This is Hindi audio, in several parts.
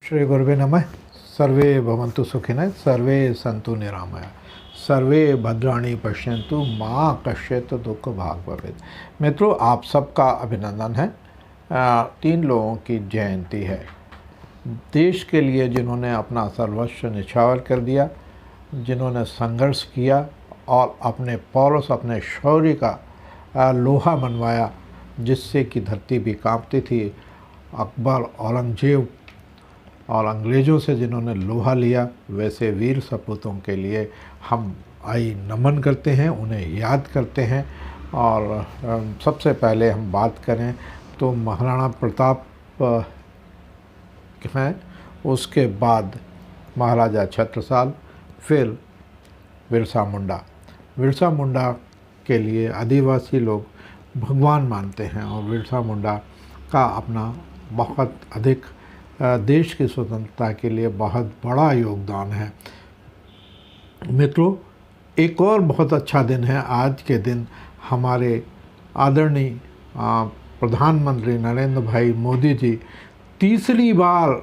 श्री गुरुवे नमः। सर्वे भवन्तु सुखिनः, सर्वे सन्तु निरामया, सर्वे भद्राणि पश्यन्तु माँ कश्चित् दुख भाग भवेत्। मित्रों, आप सबका अभिनंदन है। 3 लोगों की जयंती है। देश के लिए जिन्होंने अपना सर्वस्व निछावर कर दिया, जिन्होंने संघर्ष किया और अपने पौरुष, अपने शौर्य का लोहा मनवाया, जिससे कि धरती भी कांपती थी। अकबर, औरंगजेब और अंग्रेज़ों से जिन्होंने लोहा लिया, वैसे वीर सपूतों के लिए हम आई नमन करते हैं, उन्हें याद करते हैं। और सबसे पहले हम बात करें तो महाराणा प्रताप हैं, उसके बाद महाराजा छत्रसाल, फिर बिरसा मुंडा। बिरसा मुंडा के लिए आदिवासी लोग भगवान मानते हैं और बिरसा मुंडा का अपना बहुत अधिक देश की स्वतंत्रता के लिए बहुत बड़ा योगदान है। मित्रों, एक और बहुत अच्छा दिन है आज के दिन। हमारे आदरणीय प्रधानमंत्री नरेंद्र भाई मोदी जी तीसरी बार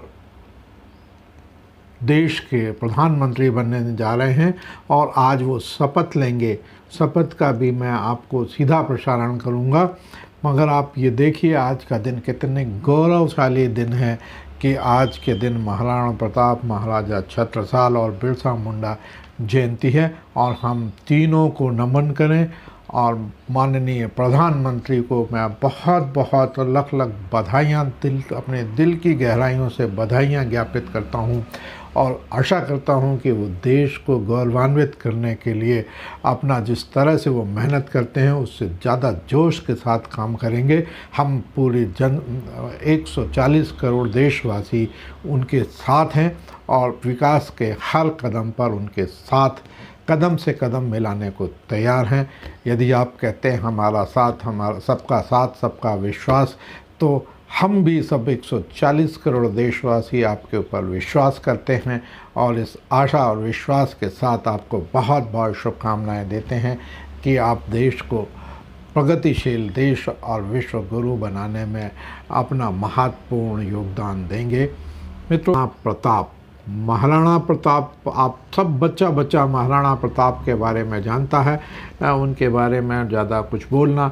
देश के प्रधानमंत्री बनने जा रहे हैं और आज वो शपथ लेंगे। शपथ का भी मैं आपको सीधा प्रसारण करूंगा, मगर आप ये देखिए आज का दिन कितने गौरवशाली दिन है कि आज के दिन महाराणा प्रताप, महाराजा छत्रसाल और बिरसा मुंडा जयंती है। और हम तीनों को नमन करें और माननीय प्रधानमंत्री को मैं बहुत बहुत लख लख बधाइयाँ, अपने दिल की गहराइयों से बधाइयाँ ज्ञापित करता हूँ और आशा करता हूँ कि वो देश को गौरवान्वित करने के लिए अपना जिस तरह से वो मेहनत करते हैं उससे ज़्यादा जोश के साथ काम करेंगे। हम पूरी 140 करोड़ देशवासी उनके साथ हैं और विकास के हर कदम पर उनके साथ कदम से कदम मिलाने को तैयार हैं। यदि आप कहते हैं हमारा साथ, हमारा सबका साथ सबका विश्वास, तो हम भी सब 140 करोड़ देशवासी आपके ऊपर विश्वास करते हैं और इस आशा और विश्वास के साथ आपको बहुत बहुत शुभकामनाएं देते हैं कि आप देश को प्रगतिशील देश और विश्व गुरु बनाने में अपना महत्वपूर्ण योगदान देंगे। मित्रों, प्रताप, महाराणा प्रताप, आप सब बच्चा महाराणा प्रताप के बारे में जानता है। उनके बारे में ज़्यादा कुछ बोलना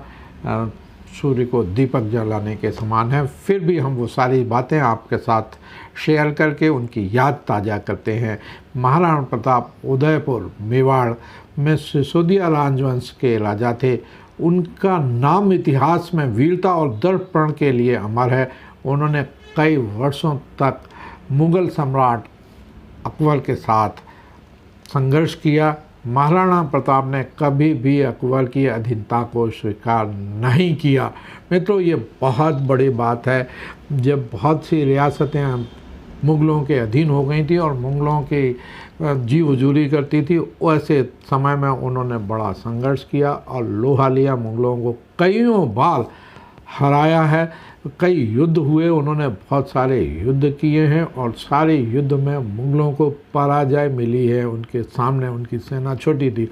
सूर्य को दीपक जलाने के समान है। फिर भी हम वो सारी बातें आपके साथ शेयर करके उनकी याद ताज़ा करते हैं। महाराणा प्रताप उदयपुर मेवाड़ में सिसोदिया राजवंश के राजा थे। उनका नाम इतिहास में वीरता और दृढ़ के लिए अमर है। उन्होंने कई वर्षों तक मुग़ल सम्राट अकबर के साथ संघर्ष किया। महाराणा प्रताप ने कभी भी अकबर की अधीनता को स्वीकार नहीं किया। मित्रों, ये बहुत बड़ी बात है। जब बहुत सी रियासतें मुग़लों के अधीन हो गई थी और मुग़लों की जी हुजूरी करती थी, वैसे समय में उन्होंने बड़ा संघर्ष किया और लोहा लिया, मुग़लों को कईयों बार हराया है। कई युद्ध हुए, उन्होंने बहुत सारे युद्ध किए हैं और सारे युद्ध में मुग़लों को पराजय मिली है। उनके सामने उनकी सेना छोटी थी।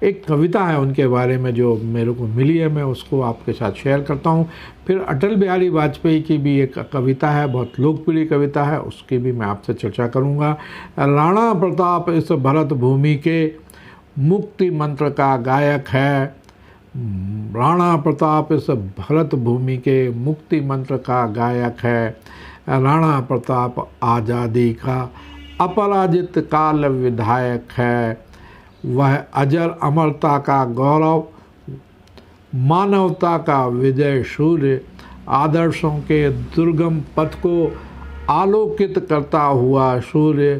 एक कविता है उनके बारे में जो मेरे को मिली है, मैं उसको आपके साथ शेयर करता हूँ। फिर अटल बिहारी वाजपेयी की भी एक कविता है, बहुत लोकप्रिय कविता है, उसकी भी मैं आपसे चर्चा करूँगा। राणा प्रताप इस भरत भूमि के मुक्ति मंत्र का गायक है। राणा प्रताप इस भरत भूमि के मुक्ति मंत्र का गायक है। राणा प्रताप आज़ादी का अपराजित काल विधायक है। वह अजर अमरता का गौरव, मानवता का विजय सूर्य, आदर्शों के दुर्गम पथ को आलोकित करता हुआ सूर्य।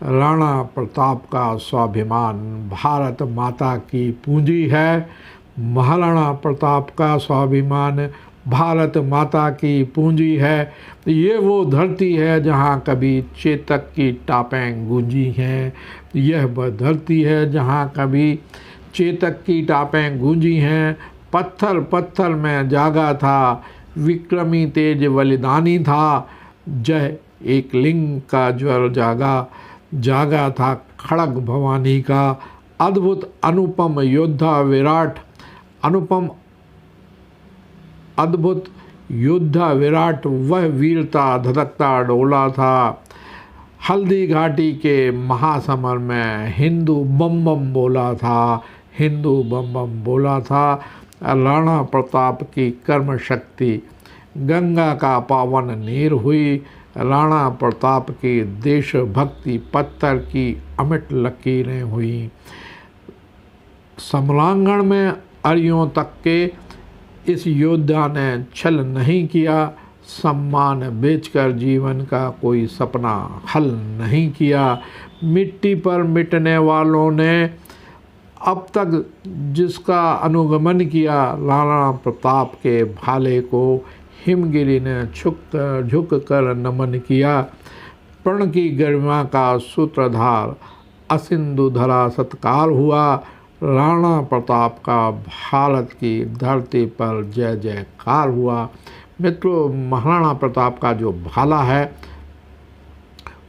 राणा प्रताप का स्वाभिमान भारत माता की पूंजी है। महाराणा प्रताप का स्वाभिमान भारत माता की पूंजी है। ये वो धरती है जहाँ कभी चेतक की टापें गूंजी हैं। यह वह धरती है जहाँ कभी चेतक की टापें गूंजी हैं। पत्थर पत्थर में जागा था, विक्रमी तेज बलिदानी था। जय एक लिंग का ज्वर जागा था खड़ग भवानी का। अद्भुत अनुपम योद्धा विराट, अद्भुत योद्धा विराट, वह वीरता धधकता डोला था। हल्दी घाटी के महासमर में हिंदू बम बम बोला था, हिंदू बम बम बोला था। राणा प्रताप की कर्म शक्ति गंगा का पावन नीर हुई। राणा प्रताप की देशभक्ति पत्थर की अमिट लकीरें हुई। समरांगण में अरियों तक के इस योद्धा ने छल नहीं किया। सम्मान बेचकर जीवन का कोई सपना हल नहीं किया। मिट्टी पर मिटने वालों ने अब तक जिसका अनुगमन किया, राणा प्रताप के भाले को हिमगिरी ने झुक कर नमन किया। प्रण की गरिमा का सूत्रधार असिंधुधरा सत्कार हुआ। राणा प्रताप का भारत की धरती पर जय जयकार हुआ। मित्रों, महाराणा प्रताप का जो भाला है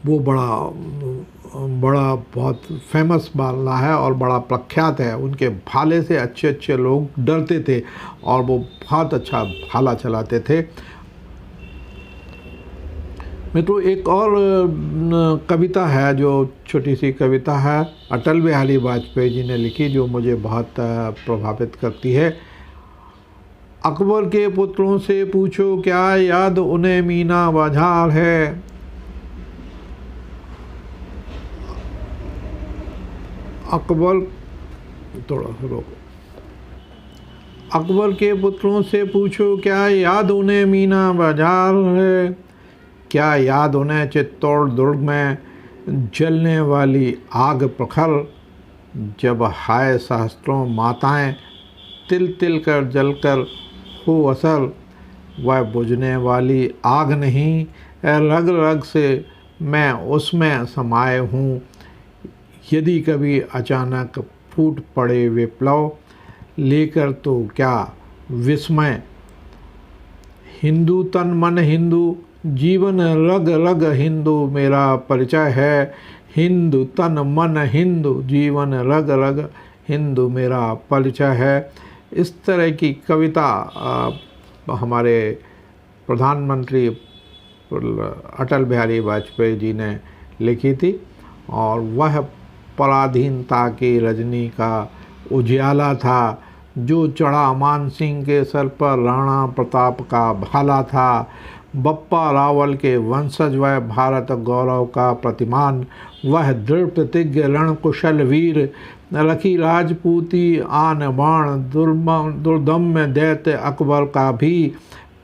वो बड़ा बहुत फेमस भाला है और बड़ा प्रख्यात है। उनके भाले से अच्छे अच्छे लोग डरते थे और वो बहुत अच्छा भाला चलाते थे। मित्रों, एक और कविता है जो छोटी सी कविता है, अटल बिहारी वाजपेयी जी ने लिखी, जो मुझे बहुत प्रभावित करती है। अकबर के पुत्रों से पूछो क्या याद उन्हें मीना बाजार है। अकबर के पुत्रों से पूछो क्या याद उन्हें मीना बाजार है। क्या याद उन्हें चित्तौड़ दुर्ग में जलने वाली आग प्रखर, जब हाय सहस्त्रों माताएं तिल तिल कर जलकर हो असर। वह बुझने वाली आग नहीं, रग रग से मैं उसमें समाये हूँ। यदि कभी अचानक फूट पड़े विप्लव लेकर तो क्या विस्मय। हिंदू तन मन हिंदू जीवन रग रग हिंदू मेरा परिचय है। हिंदू तन मन हिंदू जीवन रग रग हिंदू मेरा परिचय है। इस तरह की कविता हमारे प्रधानमंत्री अटल बिहारी वाजपेयी जी ने लिखी थी और वह पराधीनता की रजनी का उजियाला था। जो चढ़ा मान सिंह के सर पर राणा प्रताप का भाला था। बप्पा रावल के वंशज वह भारत गौरव का प्रतिमान। वह दृढ़ प्रतिज्ञ रणकुशल वीर, रखी राजपूती आन बाण। दुर्दम्य दैत्य अकबर का भी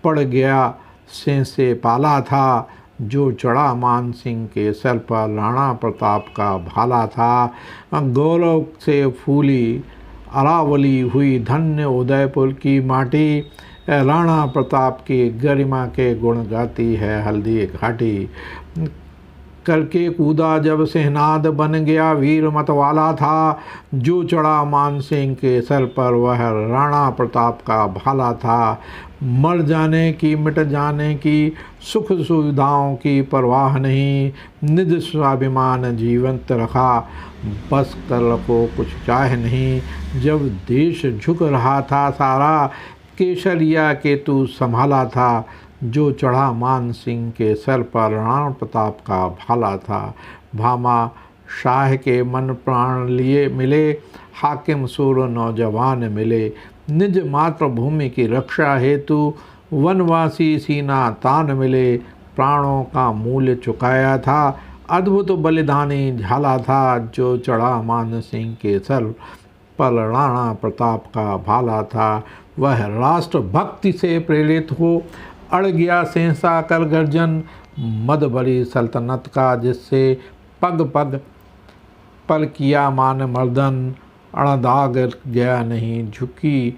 पड़ गया से पाला था। जो चढ़ा मान सिंह के सर पर राणा प्रताप का भाला था। गौरव से फूली अरावली हुई धन्य उदयपुर की माटी। राणा प्रताप की गरिमा के गुण गाती है हल्दी घाटी। करके कूदा जब सिंहनाद बन गया वीर मतवाला था। जो चढ़ा मान सिंह के सर पर वह राणा प्रताप का भाला था। मर जाने की मिट जाने की सुख सुविधाओं की परवाह नहीं। निज स्वाभिमान जीवंत रखा, बस कल को कुछ चाह नहीं। जब देश झुक रहा था सारा, केसरिया के तू संभाला था। जो चढ़ा मान सिंह के सर पर राणा प्रताप का भाला था। भामा शाह के मन प्राण लिए मिले, हाकिम सूर नौजवान मिले। निज मातृभूमि की रक्षा हेतु वनवासी सीना तान मिले। प्राणों का मूल्य चुकाया था, अद्भुत बलिदानी झाला था। जो चढ़ा मान सिंह के सर पर राणा प्रताप का भाला था। वह राष्ट्र भक्ति से प्रेरित हो अड़ गया सहसा कर गर्जन। मद बड़ी सल्तनत का जिससे पग पग पर किया मान मर्दन। अणदाग गया नहीं झुकी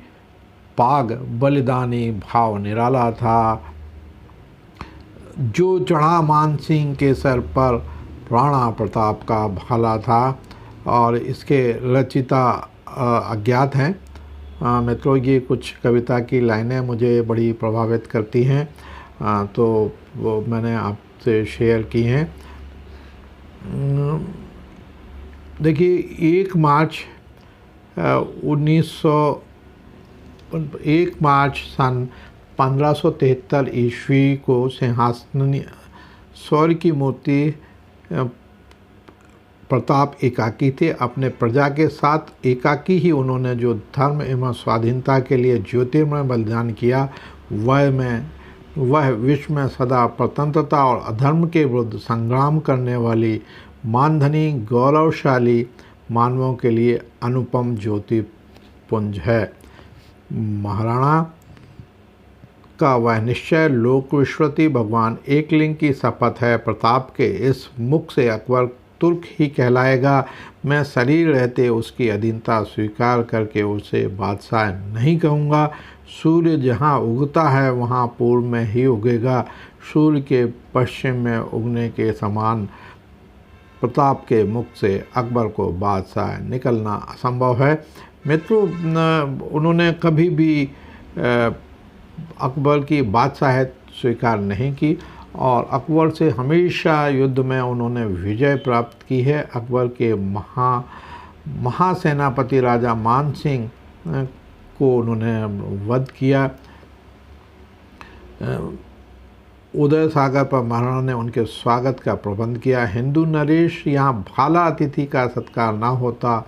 पाग, बलिदानी भाव निराला था। जो चढ़ा मान सिंह के सर पर राणा प्रताप का भाला था। और इसके रचिता अज्ञात हैं। मित्रों, ये कुछ कविता की लाइनें मुझे बड़ी प्रभावित करती हैं, तो वो मैंने आपसे शेयर की हैं। देखिए, 1 मार्च सन 1573 ईस्वी को सिंहासन स्वर्ण की मूर्ति प्रताप एकाकी थे। अपने प्रजा के साथ एकाकी ही उन्होंने जो धर्म एवं स्वाधीनता के लिए ज्योतिर्मय बलिदान किया, वह विश्व में सदा स्वतंत्रता और अधर्म के विरुद्ध संग्राम करने वाली मानधनी गौरवशाली मानवों के लिए अनुपम ज्योतिपुंज है। महाराणा का वह निश्चय लोक विश्वती भगवान एकलिंग की शपथ है। प्रताप के इस मुख से अकबर तुर्क ही कहलाएगा। मैं शरीर रहते उसकी अधीनता स्वीकार करके उसे बादशाह नहीं कहूँगा। सूर्य जहाँ उगता है वहाँ पूर्व में ही उगेगा। सूर्य के पश्चिम में उगने के समान प्रताप के मुख से अकबर को बादशाह निकलना असंभव है। मित्रों, उन्होंने कभी भी अकबर की बादशाहत स्वीकार नहीं की और अकबर से हमेशा युद्ध में उन्होंने विजय प्राप्त की है। अकबर के महासेनापति राजा मान सिंह को उन्होंने वध किया। उदय सागर पर महाराणा ने उनके स्वागत का प्रबंध किया। हिंदू नरेश यहाँ भाला अतिथि का सत्कार न होता,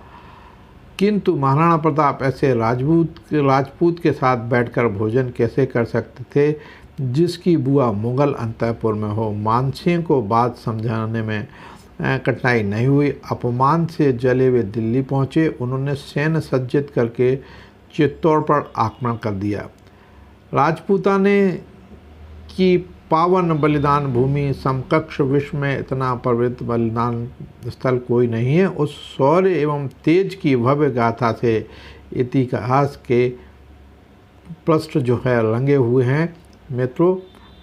किंतु महाराणा प्रताप ऐसे राजपूत के साथ बैठकर भोजन कैसे कर सकते थे जिसकी बुआ मुगल अंतःपुर में हो। मानसिंह को बात समझाने में कठिनाई नहीं हुई। अपमान से जले वे दिल्ली पहुँचे। उन्होंने सैन्य सज्जित करके चित्तौड़ पर आक्रमण कर दिया। राजपूताने की पावन बलिदान भूमि समकक्ष विश्व में इतना पवित्र बलिदान स्थल कोई नहीं है। उस शौर्य एवं तेज की भव्य गाथा से इतिहास के पृष्ठ जो है रंगे हुए हैं मित्रों,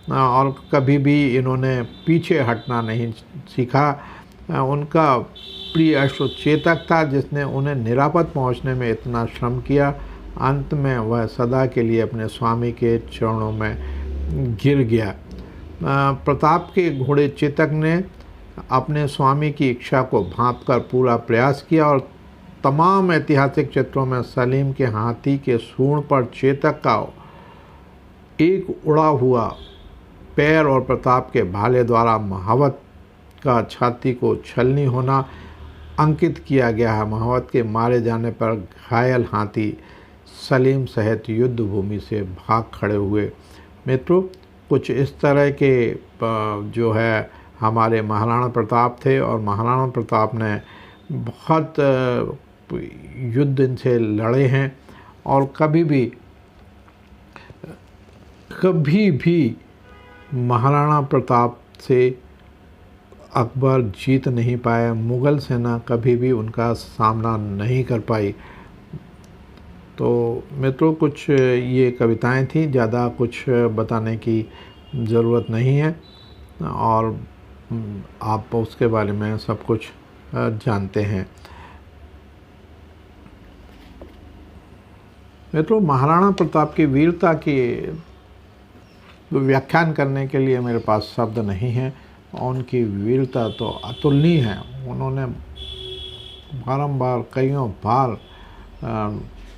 और कभी भी इन्होंने पीछे हटना नहीं सीखा। उनका प्रिय अश्वचेतक था जिसने उन्हें निरापद पहुंचने में इतना श्रम किया। अंत में वह सदा के लिए अपने स्वामी के चरणों में गिर गया। प्रताप के घोड़े चेतक ने अपने स्वामी की इच्छा को भांपकर पूरा प्रयास किया और तमाम ऐतिहासिक चित्रों में सलीम के हाथी के सूंड पर चेतक का एक उड़ा हुआ पैर और प्रताप के भाले द्वारा महावत का छाती को छलनी होना अंकित किया गया है। महावत के मारे जाने पर घायल हाथी सलीम सहित युद्ध भूमि से भाग खड़े हुए। मित्रों, कुछ इस तरह के जो है हमारे महाराणा प्रताप थे और महाराणा प्रताप ने बहुत युद्ध इनसे लड़े हैं और कभी भी महाराणा प्रताप से अकबर जीत नहीं पाया। मुग़ल सेना कभी भी उनका सामना नहीं कर पाई। तो मित्रों, कुछ ये कविताएं थी, ज़्यादा कुछ बताने की ज़रूरत नहीं है और आप उसके बारे में सब कुछ जानते हैं। मित्रों, महाराणा प्रताप की वीरता की व्याख्यान करने के लिए मेरे पास शब्द नहीं है। उनकी वीरता तो अतुलनीय है। उन्होंने बारंबार कईयों बार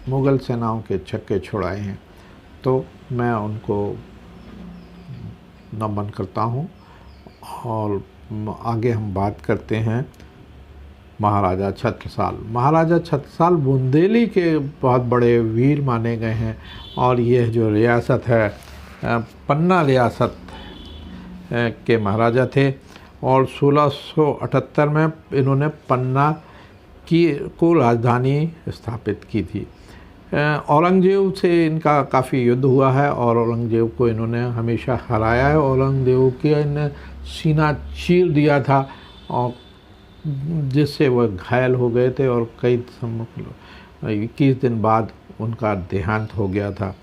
मुग़ल सेनाओं के छक्के छुड़ाए हैं, तो मैं उनको नमन करता हूँ। और आगे हम बात करते हैं महाराजा छत्रसाल। महाराजा छत्रसाल बुंदेली के बहुत बड़े वीर माने गए हैं और यह जो रियासत है पन्ना रियासत के महाराजा थे और 1678 में इन्होंने पन्ना को राजधानी स्थापित की थी। औरंगजेब से इनका काफ़ी युद्ध हुआ है और औरंगजेब को इन्होंने हमेशा हराया है। औरंगजेब के इन्हें सीना चीर दिया था और जिससे वह घायल हो गए थे और 21 दिन बाद उनका देहांत हो गया था।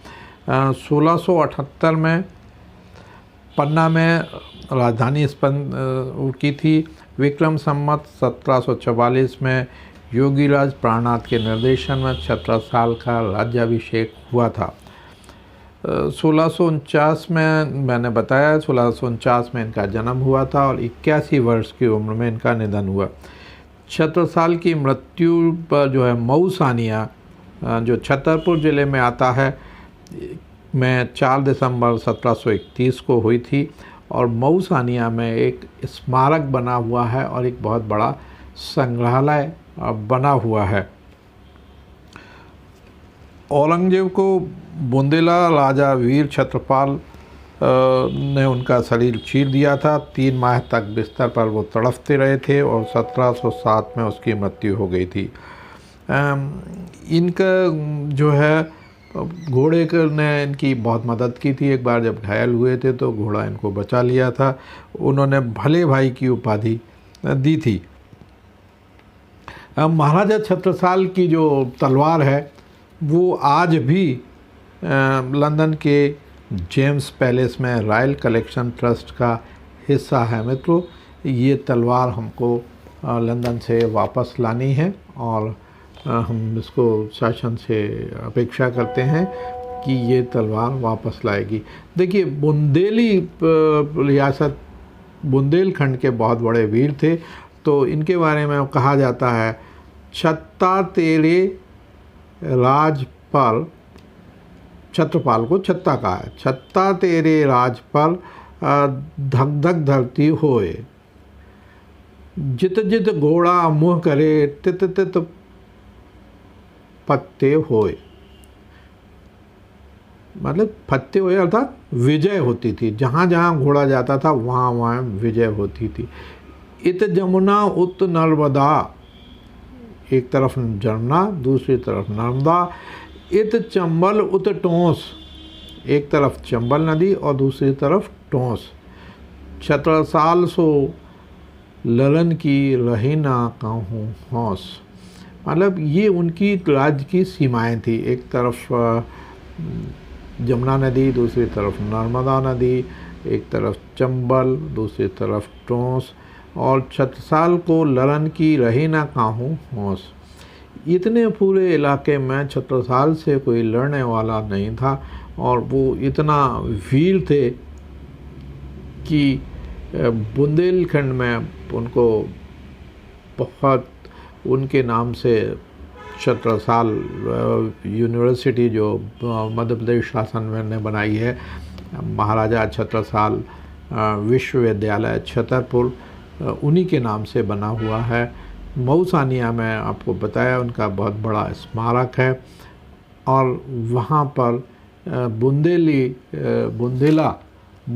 1678 में पन्ना में राजधानी की थी। विक्रम संवत 1744 में योगीराज प्राणनाथ के निर्देशन में छत्रसाल का राज्याभिषेक हुआ था। 1649 में मैंने बताया 1649 में इनका जन्म हुआ था और 81 वर्ष की उम्र में इनका निधन हुआ। छत्रसाल की मृत्यु पर जो है मऊ सानिया जो छतरपुर ज़िले में आता है में 4 दिसंबर 1731 को हुई थी और मऊसानिया में एक स्मारक बना हुआ है और एक बहुत बड़ा संग्रहालय बना हुआ है। औरंगजेब को बुंदेला राजा वीर छत्रपाल ने उनका शरीर चीर दिया था। 3 माह तक बिस्तर पर वो तड़पते रहे थे और 1707 में उसकी मृत्यु हो गई थी। इनका जो है घोड़े ने इनकी बहुत मदद की थी। एक बार जब घायल हुए थे तो घोड़ा इनको बचा लिया था। उन्होंने भले भाई की उपाधि दी थी। महाराजा छत्रसाल की जो तलवार है वो आज भी लंदन के जेम्स पैलेस में रॉयल कलेक्शन ट्रस्ट का हिस्सा है। मित्रों, ये तलवार हमको लंदन से वापस लानी है और हम इसको शासन से अपेक्षा करते हैं कि ये तलवार वापस लाएगी। देखिए, बुंदेली रियासत बुंदेलखंड के बहुत बड़े वीर थे, तो इनके बारे में कहा जाता है, छत्ता तेरे राज पर, छत्रपाल को छत्ता कहा है, छत्ता तेरे राज पर धक धक धरती होए, जित जित घोड़ा मुँह करे तित तित पत्ते होए। मतलब पत्ते होए अर्थात विजय होती थी। जहाँ जहाँ घोड़ा जाता था वहाँ वहाँ विजय होती थी। इत जमुना उत नर्मदा, एक तरफ जमुना दूसरी तरफ नर्मदा। इत चंबल उत टोंस, एक तरफ चंबल नदी और दूसरी तरफ टोंस। छत्रसाल सो ललन की रही ना कहूँ हौस। मतलब ये उनकी राज्य की सीमाएं थी। एक तरफ जमुना नदी, दूसरी तरफ नर्मदा नदी, एक तरफ चंबल, दूसरी तरफ टोंस। और छत्रसाल को ललन की रही ना काहूँ हौस। इतने पूरे इलाके में छत्रसाल से कोई लड़ने वाला नहीं था और वो इतना वीर थे कि बुंदेलखंड में उनको बहुत, उनके नाम से छत्रसाल यूनिवर्सिटी जो मध्य प्रदेश शासन ने बनाई है, महाराजा छत्रसाल विश्वविद्यालय छतरपुर, उन्हीं के नाम से बना हुआ है। मऊसानिया में आपको बताया उनका बहुत बड़ा स्मारक है और वहाँ पर बुंदेला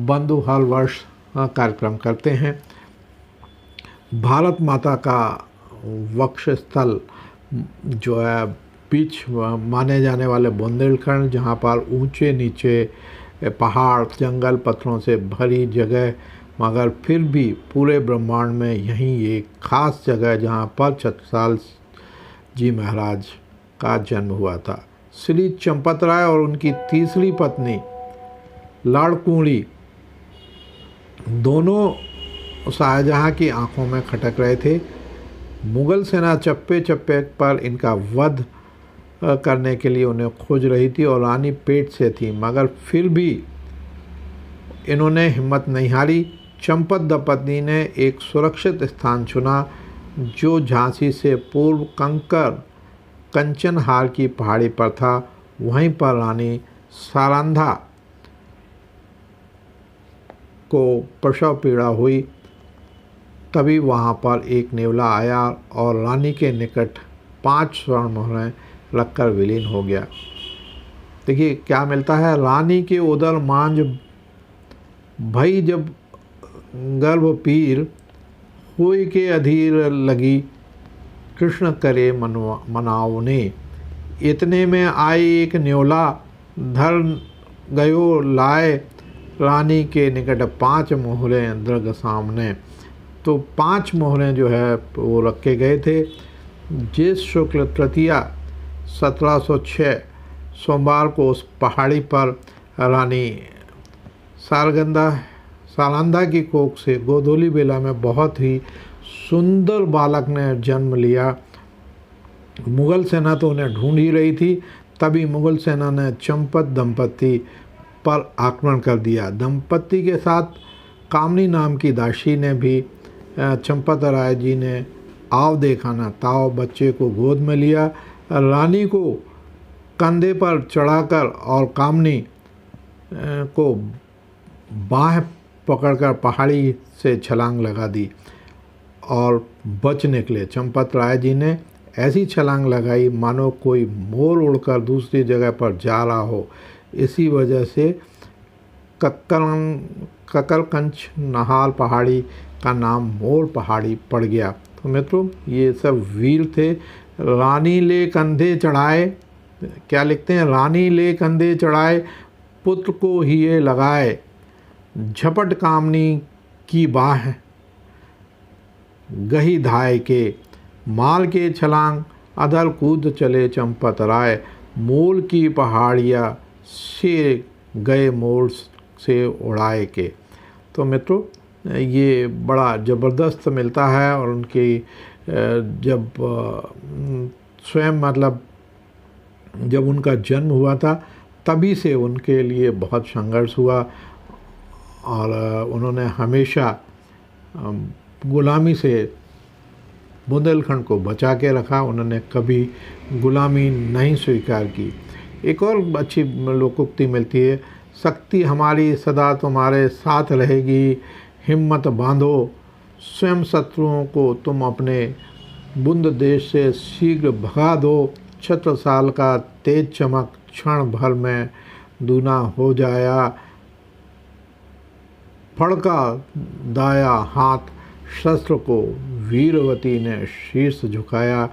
बंधु हर वर्ष कार्यक्रम करते हैं। भारत माता का वक्ष स्थल जो है बीच माने जाने वाले बुंदेलखंड, जहाँ पर ऊंचे नीचे पहाड़, जंगल, पत्थरों से भरी जगह, मगर फिर भी पूरे ब्रह्मांड में यहीं एक ख़ास जगह जहाँ पर छत्रसाल जी महाराज का जन्म हुआ था। श्री चंपत राय और उनकी तीसरी पत्नी लाड़कुड़ी दोनों शाहजहाँ की आंखों में खटक रहे थे। मुग़ल सेना चप्पे चप्पे पर इनका वध करने के लिए उन्हें खोज रही थी और रानी पेट से थी, मगर फिर भी इन्होंने हिम्मत नहीं हारी। चंपत दंपति ने एक सुरक्षित स्थान चुना जो झांसी से पूर्व कंचनहार की पहाड़ी पर था। वहीं पर रानी सारंधा को प्रसव पीड़ा हुई। तभी वहाँ पर एक नेवला आया और रानी के निकट 5 स्वर्ण मोहरें रखकर विलीन हो गया। देखिए क्या मिलता है, रानी के उदर मांझ भई जब गर्भ पीर हुई के अधीर लगी, कृष्ण करे मनावने। इतने में आई एक न्योला धर गयो लाए, रानी के निकट 5 मोहरें दृग सामने। तो 5 मोहरें जो है वो रखे गए थे। ज्येष्ठ शुक्ल तृतीया 1706 सोमवार को उस पहाड़ी पर रानी सारंधा की कोख से गोधूली बेला में बहुत ही सुंदर बालक ने जन्म लिया। मुग़ल सेना तो उन्हें ढूंढ ही रही थी, तभी मुग़ल सेना ने चंपत दंपति पर आक्रमण कर दिया। दंपति के साथ कामनी नाम की दासी ने भी चंपत राय जी ने आव देखा ना ताव बच्चे को गोद में लिया। रानी को कंधे पर चढ़ाकर और कामनी को बाह पकड़कर पहाड़ी से छलांग लगा दी और बच निकले। चंपत राय जी ने ऐसी छलांग लगाई मानो कोई मोर उड़कर दूसरी जगह पर जा रहा हो। इसी वजह से ककरकंच नहाल पहाड़ी का नाम मोर पहाड़ी पड़ गया। तो मित्रों, ये सब वीर थे। रानी ले कंधे चढ़ाए, क्या लिखते हैं, रानी ले कंधे चढ़ाए पुत्र को हिये लगाए, झपट कामनी की बाह गही धाय के, माल के छलांग अधर कूद चले चंपत राय, मोल की पहाड़िया से गए मोल से उड़ाए के। तो मित्रों, ये बड़ा ज़बरदस्त मिलता है। और उनकी जब स्वयं मतलब जब उनका जन्म हुआ था तभी से उनके लिए बहुत संघर्ष हुआ और उन्होंने हमेशा गुलामी से बुंदेलखंड को बचा के रखा। उन्होंने कभी गुलामी नहीं स्वीकार की। एक और अच्छी लोकोक्ति मिलती है, शक्ति हमारी सदा तुम्हारे साथ रहेगी, हिम्मत बांधो, स्वयं शत्रुओं को तुम अपने बुंद देश से शीघ्र भगा दो, छत्रसाल का तेज चमक क्षण भर में दूना हो जाया, फड़का दाया हाथ शस्त्र को वीरवती ने शीर्ष झुकाया।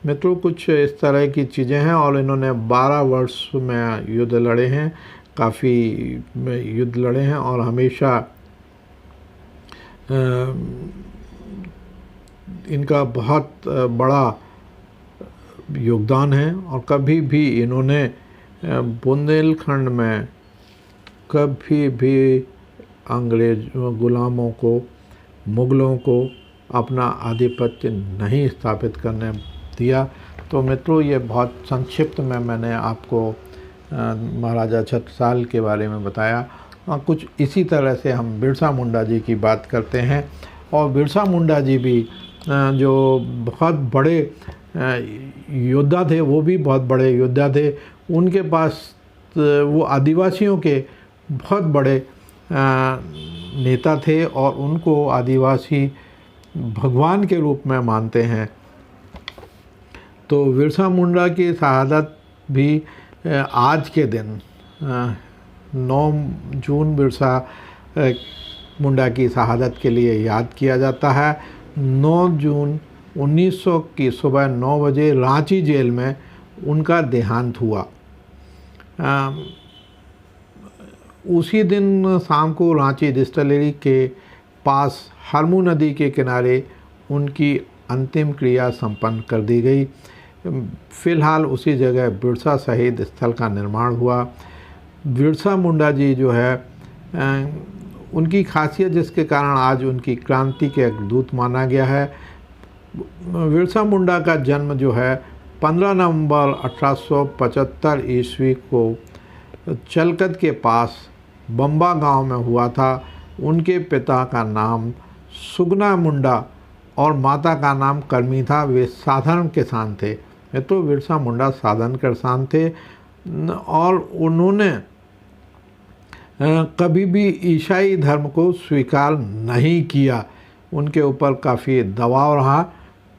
मित्रों, कुछ इस तरह की चीज़ें हैं और इन्होंने 12 वर्ष में युद्ध लड़े हैं, काफ़ी युद्ध लड़े हैं और हमेशा इनका बहुत बड़ा योगदान है। और कभी भी इन्होंने बुंदेलखंड में कभी भी अंग्रेज गुलामों को, मुग़लों को अपना आधिपत्य नहीं स्थापित करने दिया। तो मित्रों, ये बहुत संक्षिप्त में मैंने आपको महाराजा छत्रसाल के बारे में बताया। कुछ इसी तरह से हम बिरसा मुंडा जी की बात करते हैं। और बिरसा मुंडा जी भी जो बहुत बड़े योद्धा थे, वो भी बहुत बड़े योद्धा थे। उनके पास वो आदिवासियों के बहुत बड़े नेता थे और उनको आदिवासी भगवान के रूप में मानते हैं। तो बिरसा मुंडा की शहादत भी आज के दिन 9 जून बिरसा मुंडा की शहादत के लिए याद किया जाता है। 9 जून 1900 की सुबह 9 बजे रांची जेल में उनका देहांत हुआ। उसी दिन शाम को रांची डिस्टिलरी के पास हरमू नदी के किनारे उनकी अंतिम क्रिया संपन्न कर दी गई। फ़िलहाल उसी जगह बिरसा शहीद स्थल का निर्माण हुआ। बिरसा मुंडा जी जो है, उनकी खासियत जिसके कारण आज उनकी क्रांति के एक दूत माना गया है। बिरसा मुंडा का जन्म जो है 15 नवंबर 1875 ईस्वी को चलकत के पास बम्बा गांव में हुआ था। उनके पिता का नाम सुगना मुंडा और माता का नाम करमी था। वे साधारण किसान थे। तो बिरसा मुंडा साधारण किसान थे और उन्होंने कभी भी ईसाई धर्म को स्वीकार नहीं किया। उनके ऊपर काफ़ी दबाव रहा,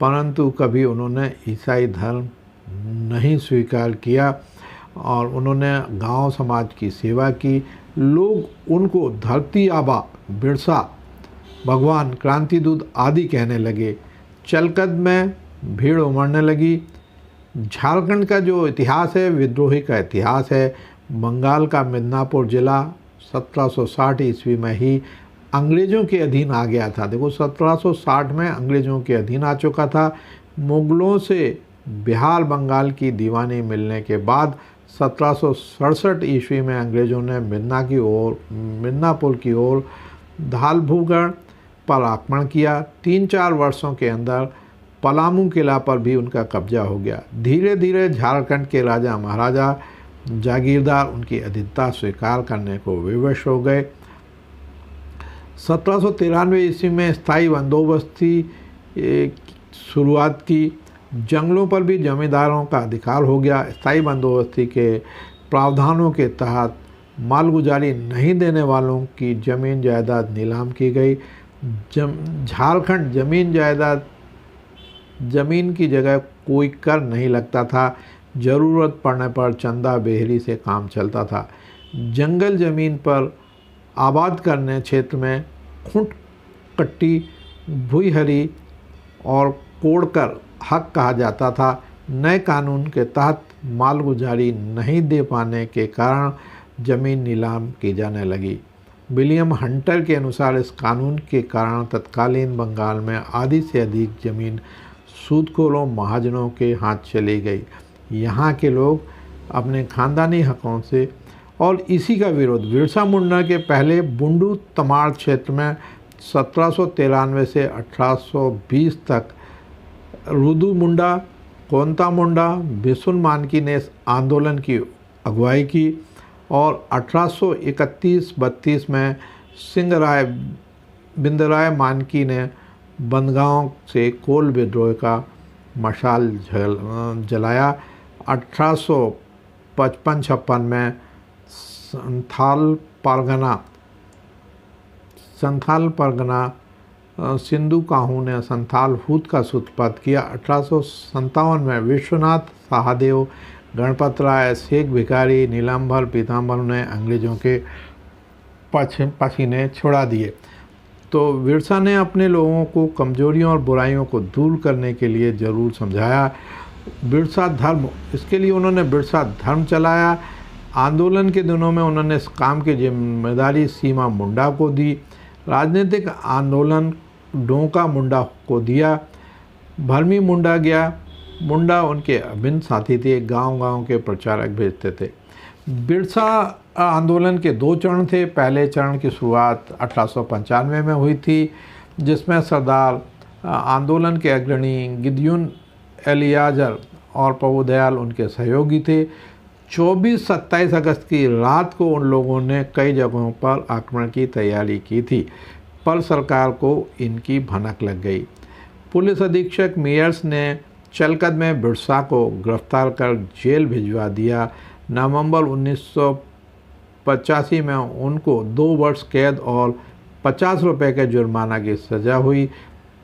परंतु कभी उन्होंने ईसाई धर्म नहीं स्वीकार किया और उन्होंने गांव समाज की सेवा की। लोग उनको धरती आबा, बिरसा, भगवान, क्रांति दूत आदि कहने लगे। चलकत में भीड़ उमड़ने लगी। झारखंड का जो इतिहास है, विद्रोही का इतिहास है। बंगाल का मिदनापुर ज़िला 1760 ईस्वी में ही अंग्रेज़ों के अधीन आ गया था। देखो, 1760 में अंग्रेज़ों के अधीन आ चुका था। मुग़लों से बिहार बंगाल की दीवानी मिलने के बाद 1767 ईस्वी में अंग्रेज़ों ने मिदनापुर की ओर धालभूगढ़ पर आक्रमण किया। 3-4 वर्षों के अंदर पलामू किला पर भी उनका कब्जा हो गया। धीरे धीरे झारखंड के राजा महाराजा जागीरदार उनकी अधीनता स्वीकार करने को विवश हो गए। 1793 ईस्वी में स्थायी बंदोबस्त की शुरुआत की। जंगलों पर भी जमींदारों का अधिकार हो गया। स्थायी बंदोबस्ती के प्रावधानों के तहत मालगुजारी नहीं देने वालों की ज़मीन जायदाद नीलाम की गई। झारखंड ज़मीन की जगह कोई कर नहीं लगता था। ज़रूरत पड़ने पर चंदा बेहरी से काम चलता था। जंगल ज़मीन पर आबाद करने क्षेत्र में खुंट कट्टी, भुईहरी और कोड़कर हक कहा जाता था। नए कानून के तहत मालगुजारी नहीं दे पाने के कारण ज़मीन नीलाम की जाने लगी। विलियम हंटर के अनुसार इस कानून के कारण तत्कालीन बंगाल में आधी से अधिक ज़मीन सूदखोरों महाजनों के हाथ चली गई। यहाँ के लोग अपने खानदानी हकों से और इसी का विरोध बिरसा मुंडा के पहले बुंडू तमाड़ क्षेत्र में 1793 से 1820 तक रुदु मुंडा, कोंता मुंडा, बिसुन मानकी ने इस आंदोलन की अगुवाई की और 1831-32 में सिंहराय बिंदराय मानकी ने बंदगांव से कोल विद्रोह का मशाल जलाया। 1855-56 में संथाल परगना सिंधु काहू ने संथाल हूत का सूत्रपात किया। 1857 में विश्वनाथ सहादेव, गणपत राय, शेख भिखारी, नीलांबर पीताम्बर ने अंग्रेज़ों के पसीने छुड़ा दिए। तो बिरसा ने अपने लोगों को कमजोरियों और बुराइयों को दूर करने के लिए ज़रूर समझाया। बिरसा धर्म, इसके लिए उन्होंने बिरसा धर्म चलाया। आंदोलन के दिनों में उन्होंने इस काम की जिम्मेदारी सीमा मुंडा को दी। राजनीतिक आंदोलन डोंका मुंडा को दिया। भरमी मुंडा गया। मुंडा उनके अभिन्न साथी थे, गांव-गांव के प्रचारक भेजते थे। बिरसा आंदोलन के 2 चरण थे। पहले चरण की शुरुआत 1895 में हुई थी, जिसमें सरदार आंदोलन के अग्रणी गिदयुन एलियाजर और प्रभुदयाल उनके सहयोगी थे। 24-27 अगस्त की रात को उन लोगों ने कई जगहों पर आक्रमण की तैयारी की थी, पर सरकार को इनकी भनक लग गई। पुलिस अधीक्षक मेयर्स ने चलकद में बिरसा को गिरफ्तार कर जेल भिजवा दिया। नवंबर 1985 में उनको 2 वर्ष कैद और 50 रुपये के जुर्माना की सज़ा हुई।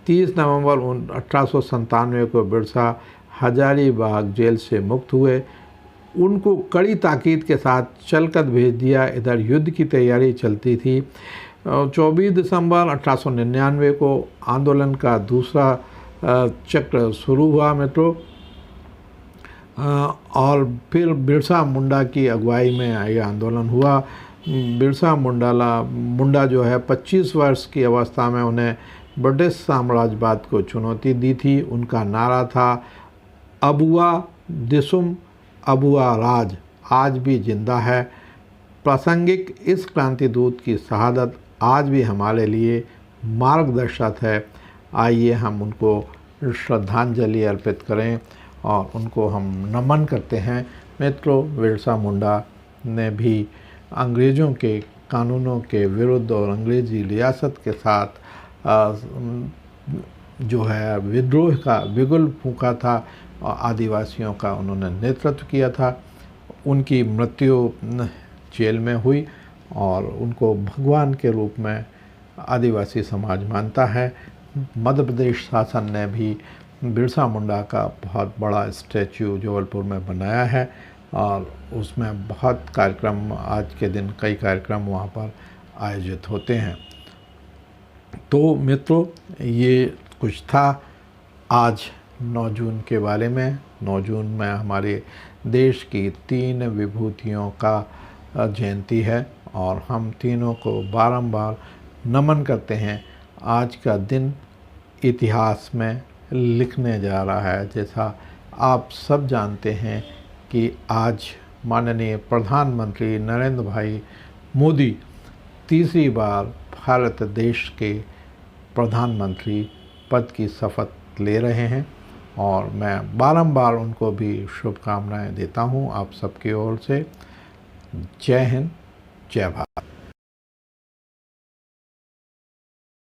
30 नवंबर 1897 को बिरसा हजारीबाग जेल से मुक्त हुए। उनको कड़ी ताकीद के साथ चलकद भेज दिया। इधर युद्ध की तैयारी चलती थी। 24 दिसंबर 1899 को आंदोलन का दूसरा चक्र शुरू हुआ मित्रों, और फिर बिरसा मुंडा की अगुवाई में यह आंदोलन हुआ। बिरसा मुंडा जो है 25 वर्ष की अवस्था में उन्हें ब्रिटिश साम्राज्यवाद को चुनौती दी थी। उनका नारा था अबुआ दिसुम अबुआ राज, आज भी जिंदा है। प्रासंगिक इस क्रांति दूत की शहादत आज भी हमारे लिए मार्गदर्शक है। आइए हम उनको श्रद्धांजलि अर्पित करें और उनको हम नमन करते हैं। मित्रों, बिरसा मुंडा ने भी अंग्रेज़ों के कानूनों के विरुद्ध और अंग्रेज़ी रियासत के साथ जो है विद्रोह का बिगुल फूंका था और आदिवासियों का उन्होंने नेतृत्व किया था। उनकी मृत्यु जेल में हुई और उनको भगवान के रूप में आदिवासी समाज मानता है। मध्य प्रदेश शासन ने भी बिरसा मुंडा का बहुत बड़ा स्टैच्यू जबलपुर में बनाया है और उसमें बहुत कार्यक्रम, आज के दिन कई कार्यक्रम वहाँ पर आयोजित होते हैं। तो मित्रों, ये कुछ था आज 9 जून के बारे में। 9 जून में हमारे देश की 3 विभूतियों का जयंती है और हम तीनों को बारंबार नमन करते हैं। आज का दिन इतिहास में लिखने जा रहा है। जैसा आप सब जानते हैं कि आज माननीय प्रधानमंत्री नरेंद्र भाई मोदी तीसरी बार भारत देश के प्रधानमंत्री पद की शपथ ले रहे हैं और मैं बारंबार उनको भी शुभकामनाएं देता हूं आप सबकी ओर से। जय हिंद, जय भारत।